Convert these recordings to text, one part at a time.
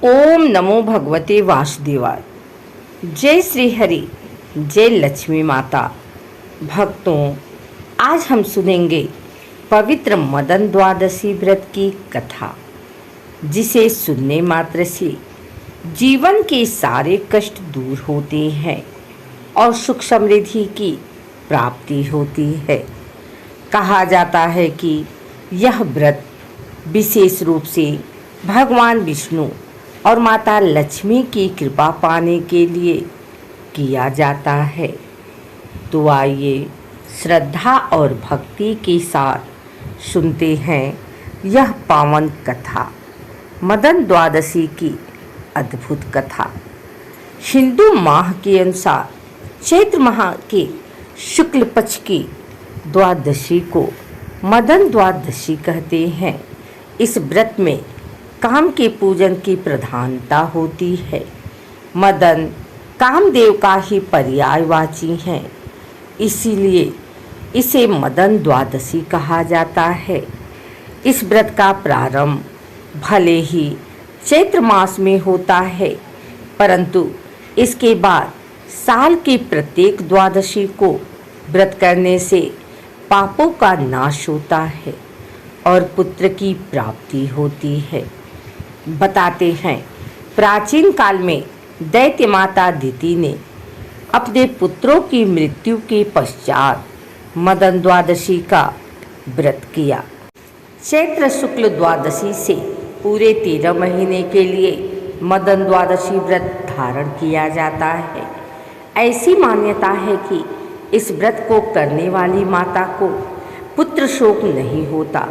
ओम नमो भगवते वासुदेवाय। जय श्री हरि, जय लक्ष्मी माता। भक्तों, आज हम सुनेंगे पवित्र मदन द्वादशी व्रत की कथा, जिसे सुनने मात्र से जीवन के सारे कष्ट दूर होते हैं और सुख समृद्धि की प्राप्ति होती है। कहा जाता है कि यह व्रत विशेष रूप से भगवान विष्णु और माता लक्ष्मी की कृपा पाने के लिए किया जाता है। तो आइए श्रद्धा और भक्ति के साथ सुनते हैं यह पावन कथा, मदन द्वादशी की अद्भुत कथा। हिंदू माह के अनुसार चैत्र माह के शुक्ल पक्ष की द्वादशी को मदन द्वादशी कहते हैं। इस व्रत में काम के पूजन की प्रधानता होती है। मदन कामदेव का ही पर्यायवाची है, इसीलिए इसे मदन द्वादशी कहा जाता है। इस व्रत का प्रारंभ भले ही चैत्र मास में होता है, परंतु इसके बाद साल की प्रत्येक द्वादशी को व्रत करने से पापों का नाश होता है और पुत्र की प्राप्ति होती है। बताते हैं, प्राचीन काल में दैत्य माता दिति ने अपने पुत्रों की मृत्यु के पश्चात मदन द्वादशी का व्रत किया। चैत्र शुक्ल द्वादशी से पूरे 13 महीने के लिए मदन द्वादशी व्रत धारण किया जाता है। ऐसी मान्यता है कि इस व्रत को करने वाली माता को पुत्र शोक नहीं होता।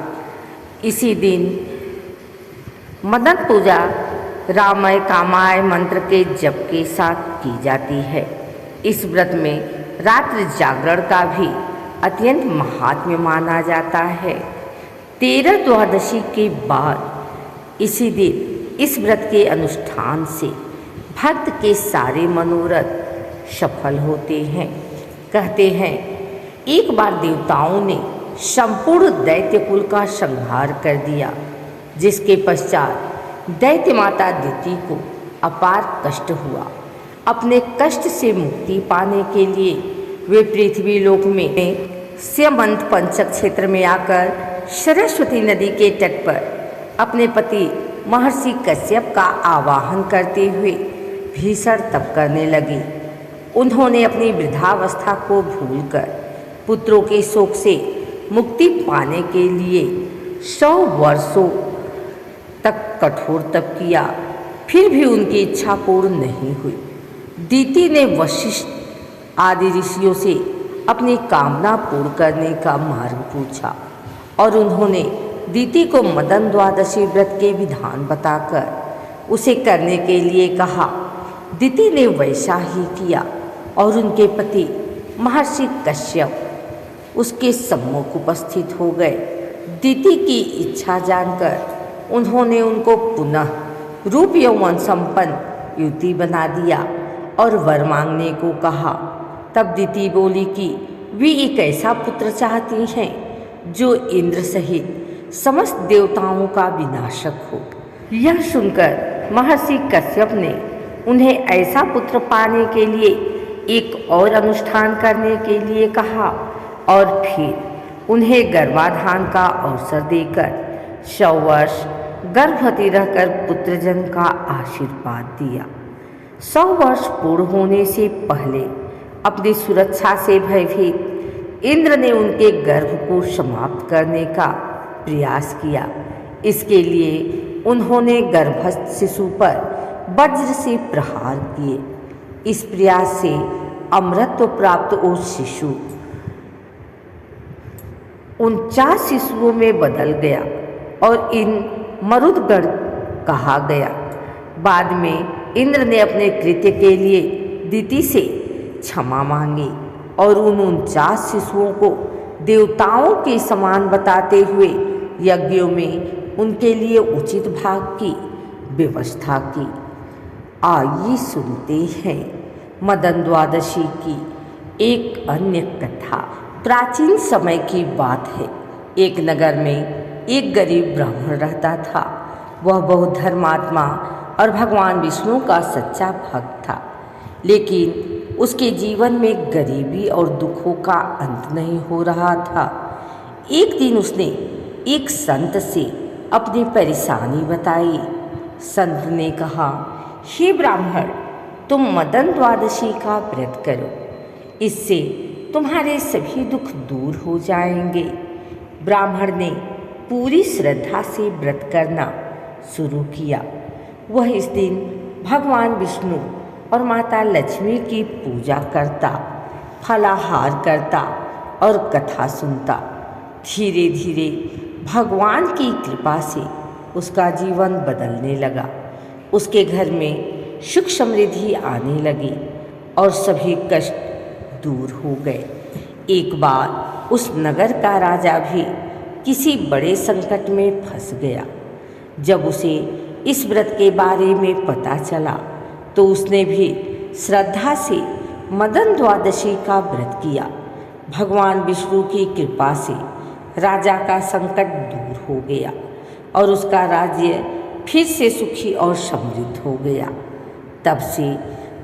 इसी दिन मदन पूजा रामाय कामाय मंत्र के जप के साथ की जाती है। इस व्रत में रात्रि जागरण का भी अत्यंत महात्म्य माना जाता है। 13 द्वादशी के बाद इसी दिन इस व्रत के अनुष्ठान से भक्त के सारे मनोरथ सफल होते हैं। कहते हैं, एक बार देवताओं ने संपूर्ण दैत्य कुल का संहार कर दिया, जिसके पश्चात दैत्य माता दिति को अपार कष्ट हुआ। अपने कष्ट से मुक्ति पाने के लिए वे पृथ्वी लोक में स्यमंत पंचक क्षेत्र में आकर सरस्वती नदी के तट पर अपने पति महर्षि कश्यप का आवाहन करते हुए भीषण तप करने लगी। उन्होंने अपनी वृद्धावस्था को भूलकर पुत्रों के शोक से मुक्ति पाने के लिए 100 वर्षों तक कठोर तप किया, फिर भी उनकी इच्छा पूर्ण नहीं हुई। दिति ने वशिष्ठ आदि ऋषियों से अपनी कामना पूर्ण करने का मार्ग पूछा और उन्होंने दिति को मदन द्वादशी व्रत के विधान बताकर उसे करने के लिए कहा। दिति ने वैसा ही किया और उनके पति महर्षि कश्यप उसके सम्मुख उपस्थित हो गए। दिति की इच्छा जानकर उन्होंने उनको पुनः रूप यौवन संपन्न युवती बना दिया और वर मांगने को कहा। तब दिति बोली कि वे एक ऐसा पुत्र चाहती हैं जो इंद्र सहित समस्त देवताओं का विनाशक हो। यह सुनकर महर्षि कश्यप ने उन्हें ऐसा पुत्र पाने के लिए एक और अनुष्ठान करने के लिए कहा और फिर उन्हें गर्भाधान का अवसर देकर 100 वर्ष गर्भवती रहकर पुत्र जन्म का आशीर्वाद दिया। 100 वर्ष पूर्ण होने से पहले अपनी सुरक्षा से भयभीत इंद्र ने उनके गर्भ को समाप्त करने का प्रयास किया। इसके लिए उन्होंने गर्भस्थ शिशु पर वज्र से प्रहार किए। इस प्रयास से अमृतत्व प्राप्त वो शिशु 49 शिशुओं में बदल गया और इन मरुदगण कहा गया। बाद में इंद्र ने अपने कृत्य के लिए दिति से क्षमा मांगी और उन 49 शिशुओं को देवताओं के समान बताते हुए यज्ञों में उनके लिए उचित भाग की व्यवस्था की। आइए सुनते हैं मदन द्वादशी की एक अन्य कथा। प्राचीन समय की बात है। एक नगर में एक गरीब ब्राह्मण रहता था। वह बहुत धर्मात्मा और भगवान विष्णु का सच्चा भक्त था। लेकिन उसके जीवन में गरीबी और दुखों का अंत नहीं हो रहा था। एक दिन उसने एक संत से अपनी परेशानी बताई। संत ने कहा, हे ब्राह्मण, तुम मदन द्वादशी का व्रत करो, इससे तुम्हारे सभी दुख दूर हो जाएंगे। ब्राह्मण ने पूरी श्रद्धा से व्रत करना शुरू किया। वह इस दिन भगवान विष्णु और माता लक्ष्मी की पूजा करता, फलाहार करता और कथा सुनता। धीरे धीरे भगवान की कृपा से उसका जीवन बदलने लगा। उसके घर में सुख समृद्धि आने लगी और सभी कष्ट दूर हो गए। एक बार उस नगर का राजा भी किसी बड़े संकट में फंस गया। जब उसे इस व्रत के बारे में पता चला तो उसने भी श्रद्धा से मदन द्वादशी का व्रत किया। भगवान विष्णु की कृपा से राजा का संकट दूर हो गया और उसका राज्य फिर से सुखी और समृद्ध हो गया। तब से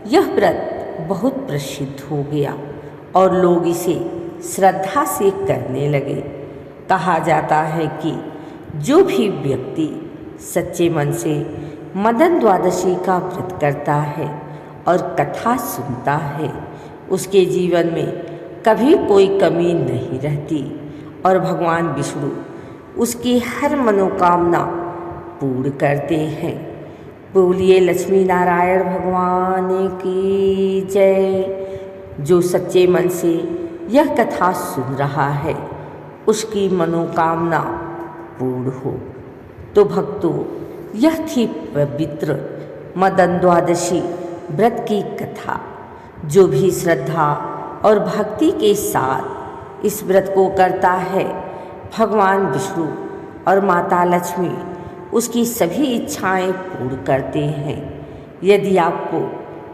यह व्रत बहुत प्रसिद्ध हो गया और लोग इसे श्रद्धा से करने लगे। कहा जाता है कि जो भी व्यक्ति सच्चे मन से मदन द्वादशी का व्रत करता है और कथा सुनता है, उसके जीवन में कभी कोई कमी नहीं रहती और भगवान विष्णु उसकी हर मनोकामना पूर्ण करते हैं। बोलिए लक्ष्मी नारायण भगवान की जय। जो सच्चे मन से यह कथा सुन रहा है, उसकी मनोकामना पूर्ण हो। तो भक्तों, यह थी पवित्र मदन द्वादशी व्रत की कथा। जो भी श्रद्धा और भक्ति के साथ इस व्रत को करता है, भगवान विष्णु और माता लक्ष्मी उसकी सभी इच्छाएं पूर्ण करते हैं। यदि आपको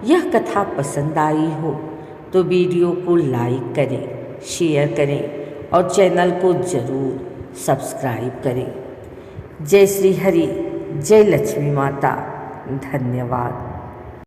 यह कथा पसंद आई हो तो वीडियो को लाइक करें, शेयर करें और चैनल को ज़रूर सब्सक्राइब करें। जय श्री हरि, जय लक्ष्मी माता। धन्यवाद।